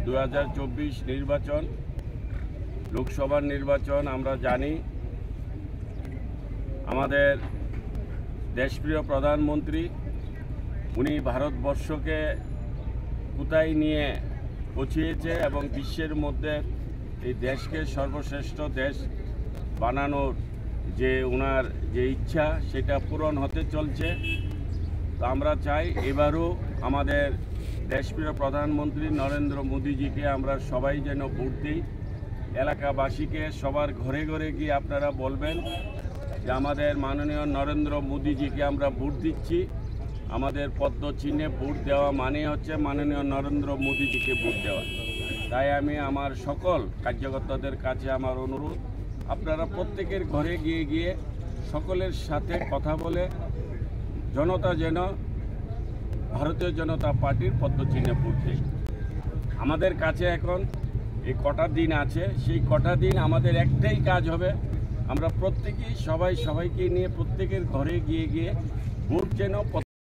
2024 নির্বাচন, লোকসভার নির্বাচন। আমরা জানি আমাদের দেশপ্রিয় প্রধানমন্ত্রী উনি ভারতবর্ষকে কোথায় নিয়ে পৌঁছিয়েছে এবং বিশ্বের মধ্যে এই দেশকে সর্বশ্রেষ্ঠ দেশ বানানোর যে ওনার যে ইচ্ছা সেটা পূরণ হতে চলছে। তো আমরা চাই এবারও আমাদের দেশপ্রিয় প্রধানমন্ত্রী নরেন্দ্র মোদীজিকে আমরা সবাই যেন ভোট দিই। এলাকাবাসীকে সবার ঘরে ঘরে গিয়ে আপনারা বলবেন যে আমাদের মাননীয় নরেন্দ্র মোদীজিকে আমরা ভোট দিচ্ছি। আমাদের পদ্ম চিহ্নে ভোট দেওয়া মানে হচ্ছে মাননীয় নরেন্দ্র মোদীজিকে ভোট দেওয়া। তাই আমি আমার সকল কার্যকর্তাদের কাছে আমার অনুরোধ, আপনারা প্রত্যেকের ঘরে গিয়ে গিয়ে সকলের সাথে কথা বলে জনতা যেন ভারতীয় জনতা পার্টির পদ্ম চিহ্নে ভোট দেয়। আমাদের কাছে এখন এই কটা দিন আছে, সেই কটা দিন আমাদের একটাই কাজ হবে, আমরা প্রত্যেকেই সবাইকে নিয়ে প্রত্যেকের ঘরে গিয়ে গিয়ে ভোট যেন